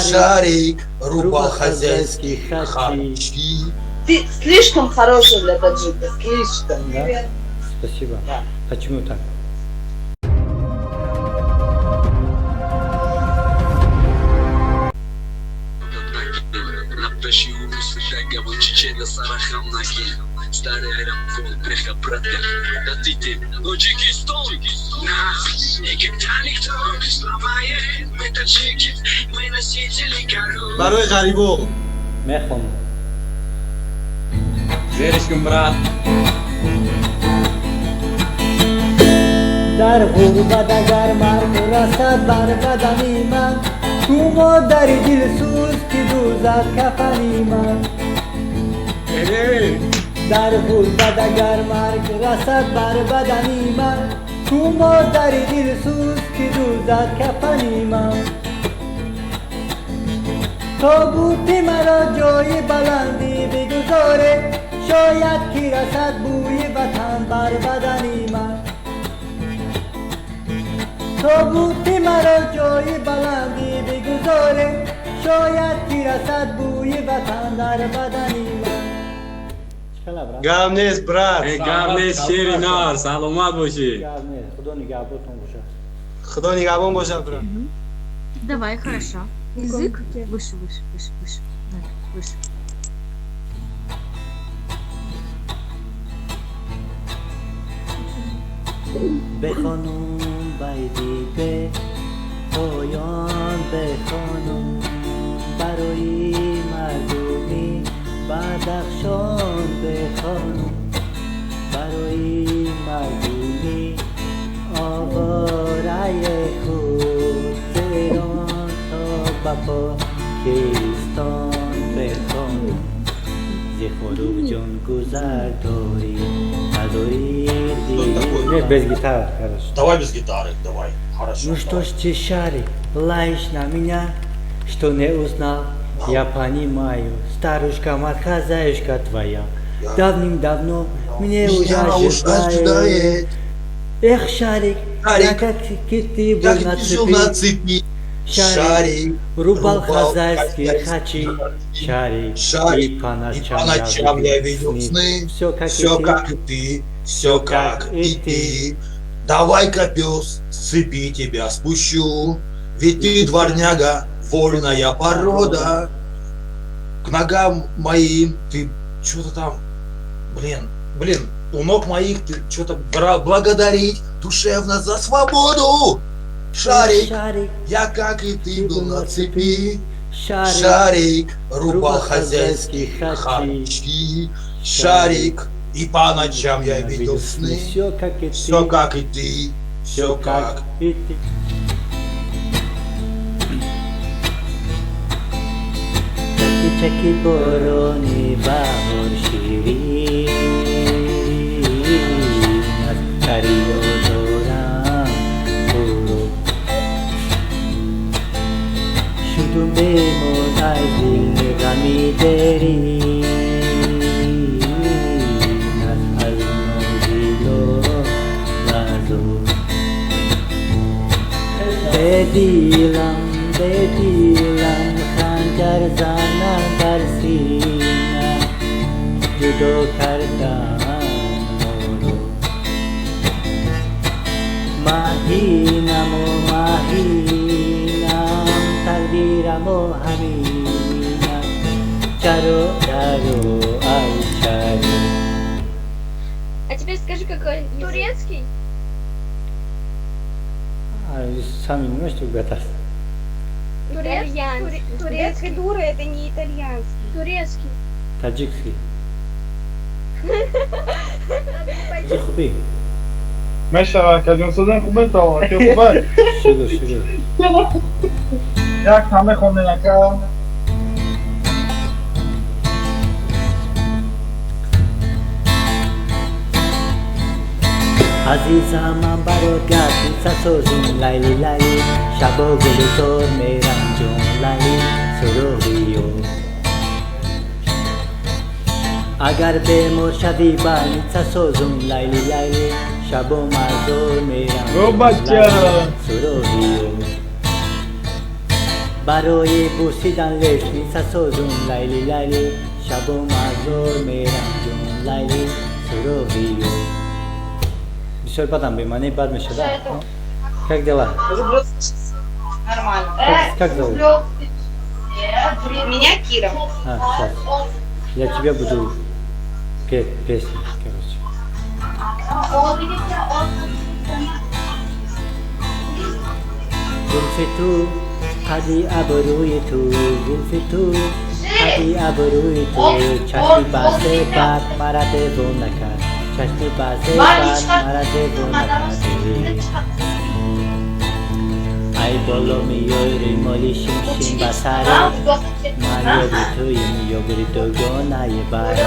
Шарик рубал хозяйские харчи. Ты слишком хороший для таджика, слишком. Да? Спасибо. Да. Почему так? Старый аэрофон, бреха, братка, да ты Таджикистан. Нас никогда никто не сломает. Мы таджики, мы носители коров. Барои гарибо. Мехонам. Зеришкин, брат. در غربت اگر مرگ رسد بر بدنی من تو مادری دل سوز که دوزد کفنی من در غربت اگر مرگ رسد بر بدنی من تو مادری دل سوز که دوزد کفنی من تابوت مرا جای بلندی بگذاره شاید که رسد بوی وطن بر بدنی من تابوت مرا جای بلندی بگذاره شاید که رسد بوی وطن در بدنی من Гам нест, брат. Гам нест, шери нар, саломат боши. خدا نگهدارتون باشه. Худо нигабон бошад, брат. Давай, хорошо. Язык выше, выше, выше, выше. Давай, выше. بخوانم بیدی به پایان بخوانم برای مردمی بدخشان بخوانم برای مردمی آواره خود تهران تا بپا کیستان بخوانم زی خروب جان گذر داری نداری такой? без гитары, хорошо. Давай без гитары, давай. Хорошо. Ну что ж ты, Шарик, лаешь на меня, что не узнал? Я понимаю, старушка, мать, хозяюшка твоя. Давным-давно мне уже ожидает. Эх, Шарик, я как ты был на цепи. Шарик, рубал хозяйские хачи. Шарик, и по ночам я видел сны. Все как и ты. Все как и ты. Давай-ка, пес, с цепи тебя спущу. Ведь ты дворняга, вольная порода. К ногам моим ты что-то там, блин, у ног моих ты что-то благодарить душевно за свободу. Шарик, я как и ты был на цепи. Шарик, рубал хозяйские харчи. Шарик, и по ночам я видел сны. Все как и ты, все как и ты. چکی بارانی بهار شیرین از فریاد دارم برو شدم بمان از دل غمی درین از حزن و لازو بدیلم خنجر زنم بر سینم جدا کردم رو مهینم تقدیرم و همینم چرو درو ای چرو. А теперь скажи, какой турецкий? Сами не можете угадать. Турецкий. Турецкий дура, это не итальянский. Турецкий. Таджикский. خوبی. مشتاق کجون سازن خوبه تا که خوبه شروع یک همه خونده نکرم عزیزم من برات گردید سازون لیلی شبا گلزار میرم جون لیلی سروریو اگر به مر شدی بانی سازون لیلی شبا مزار میرم او بچه سروریو برای بوسیدن لشمی سازون لیلی لیلی شب و مزار میرم جون لیلی سرویو بسیار بدم بمانه بد میشه да? Как дела? Нормально. Как зовут? Меня Кира. Сейчас. Я тебе буду петь песни, короче. زلف تو قدی ابروی تو زلف تو قدی ابروی تو چشمی بسته بد مرا دوم نکرد چشمی بسته بد مرا دوم نکرد ای بالا میاری مالی شیم شیم بسره من یابری تو گناه بره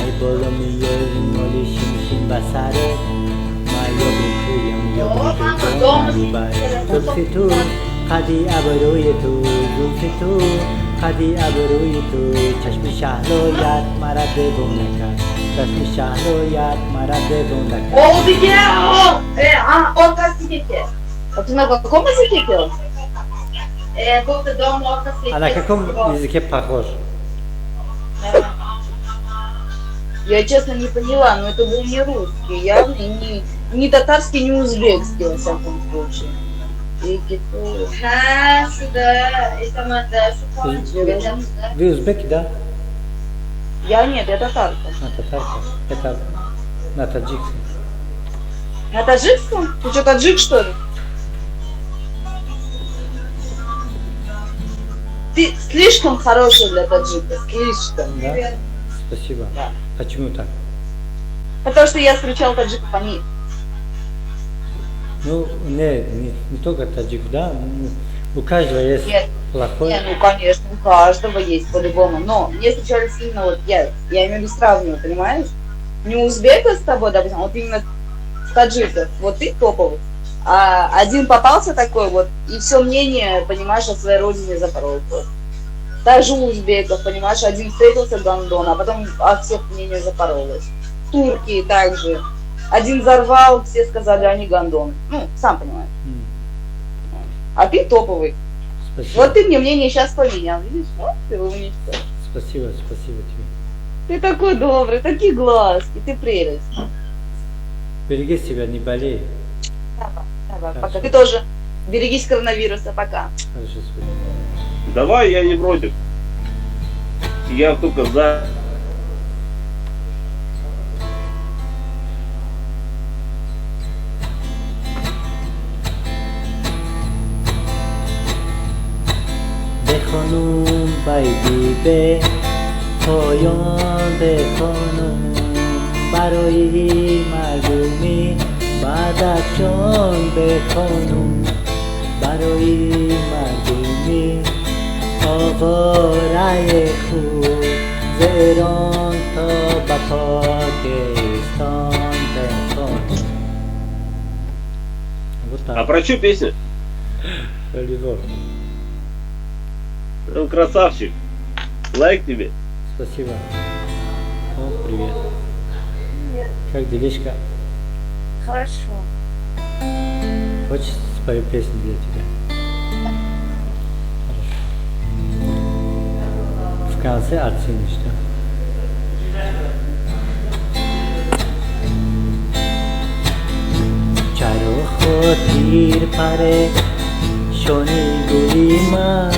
ای بالا میاری مالی شیم شیم بسره من یابری تو گناه بره زلف تو قدی ابروی تو زلف تو قدی ابروی تو چشم شهلویت مرا دوم نکرد چشم شهلویت مرا دوم نکرد Он как тебе пел? А ты на каком языке пел? А на каком языке похож? Я честно не поняла, но это был не русский, явно не татарский, не узбекский, во всяком случае. Вы узбеки, да? Я нет, я татарка. Татарка. Это на таджикском. На таджикском? Ты что, таджик, что ли? Ты слишком хороший для таджика, слишком. Да? Спасибо. Да. Почему так? Потому что я встречал таджиков, они... Ну, не только таджик, да? У каждого есть Нет. плохой. Не, ну конечно, у каждого есть по-любому. Но мне встречались именно вот я имею в виду сравниваю, понимаешь? Не узбека с тобой, допустим, а вот именно таджиков. Вот ты топовый. А один попался такой вот, и все мнение, понимаешь, о своей родине запорол. Также у узбеков, понимаешь, один встретился гандон, а потом от всех мнение запоролось. Турки также. Один взорвал, все сказали, они гандоны. Ну, сам понимаешь. А ты топовый. Спасибо. Вот ты мне мнение сейчас поменял, видишь? Вот ты умничка. Спасибо тебе. Ты такой добрый, такие глазки, ты прелесть. Береги себя, не болей. Давай, Хорошо. пока. Ты тоже берегись коронавируса, пока. Хорошо, спасибо. Давай, я не против. Я только за. بخونم بایدی به پایان بخونم برای مردمی بعدشون بخونم برای مردمی آواره خوب زیران تا به پاکستان بخونم. Вот А так. про что песня? Любовь. Ну, красавчик. Лайк тебе. Спасибо. О, привет. Как делишка? Хорошо. Хочешь спою песню для тебя? Хорошо. В конце оценишь, да? چرا خاطر پره شونی گویی من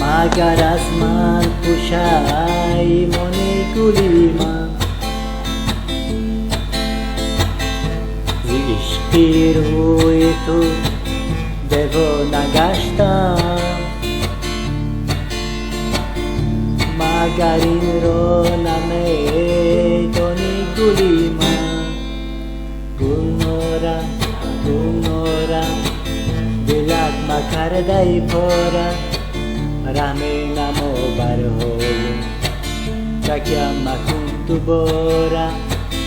مگر از من پوشیمانی گویی من زی عشقی روی تو دیوانه گشتم مگر این رو نمیدانی گلی من گلنارم دلت مکرده ای پاره رحمی نمو برهایم چکیم مکن تو باره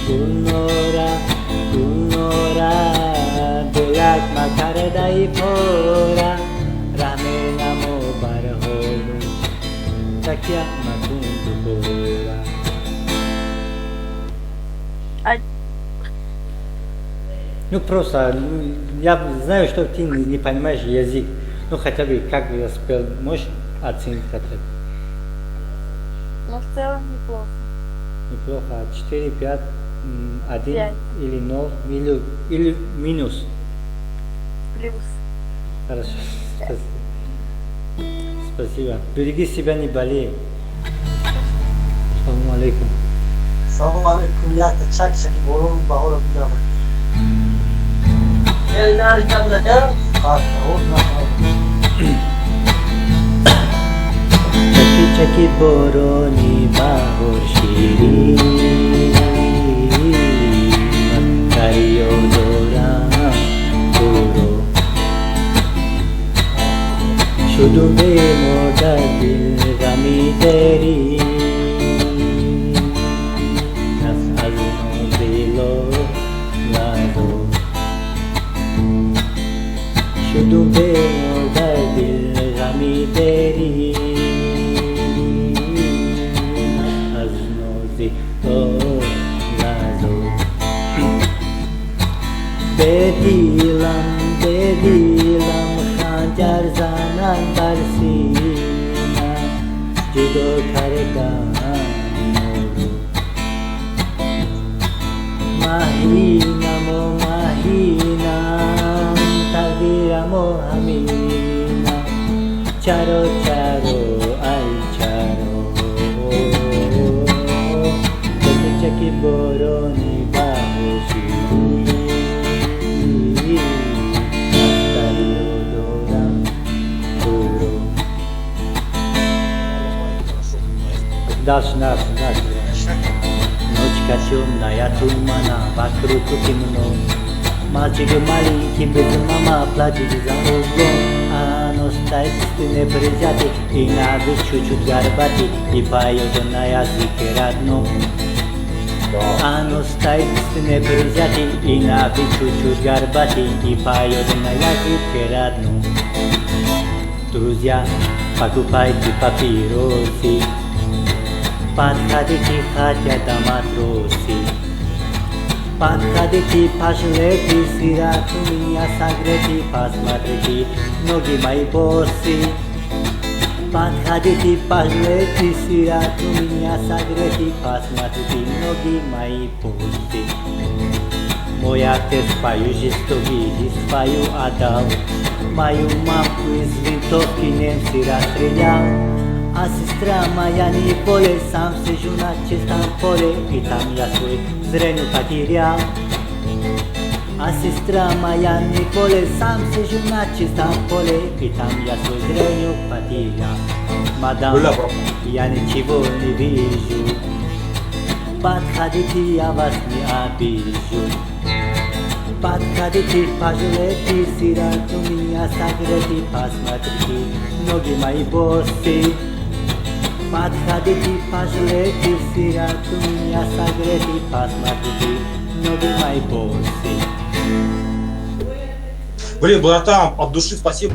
گلنارم دلت مکرده ای پاره رحمی نمو برهایم چکیم مکن تو باره. Ну просто, я знаю, что ты не понимаешь язык. Ну хотя бы как я спел, можешь оценить хотя бы? Но в целом неплохо. Неплохо. 4, 5, 1 5. или 0, или минус. Плюс. Хорошо. Спасибо. Спасибо. Береги себя, не болей. Салам алейкум. Салам алейкум, я чак борон бахора бидам. Элнар камда хат Chaki chaki boroni bahor shiri Kariyo doran puro Shudu be moda dil rami teri Nas azuno dilo lado Shudu be moda dil rami teri Bedilam khanjar zanan barsina judo karega mahina mo mahina tadira mo amina charo charo ay charo chaki chaki boroni bahoshi Дальше. Ночка темная, тумана, вокруг темно. Мальчик маленький, без мама, плачет за углом. А оно стоит спины прижатый, и надо чуть-чуть горбатый, и поет на языке родном. Оно стоит спины прижатый, и надо чуть-чуть горбатый, и поет на языке родном. Друзья, покупайте папиросы. Подходите, хотя матросы. Подходите, пожалейте, сирот у меня согреты, посмотрите, ноги мои боссы. Подходите, пожалейте, сирот у меня согреты, посмотрите, ноги мои боссы. Мой отец свою жестокий, свою отдал, мою мамку из винтовки немцы расстрелял. А сестра моя не поле, сам сижу на чистом поле, и там я свой зрение потерял. А сестра моя не поле, сам сижу на чистом поле, и там я свой зрение потерял. Мадам, я ничего не вижу, подходите, я вас не обижу. Подходите, пожалейте, сирот у меня согреты, посмотрите, ноги мои боссы. Подходите, пожалейте, сирот у меня согреты, посмотрите, ноги мои боссы. Блин, братан, от души спасибо.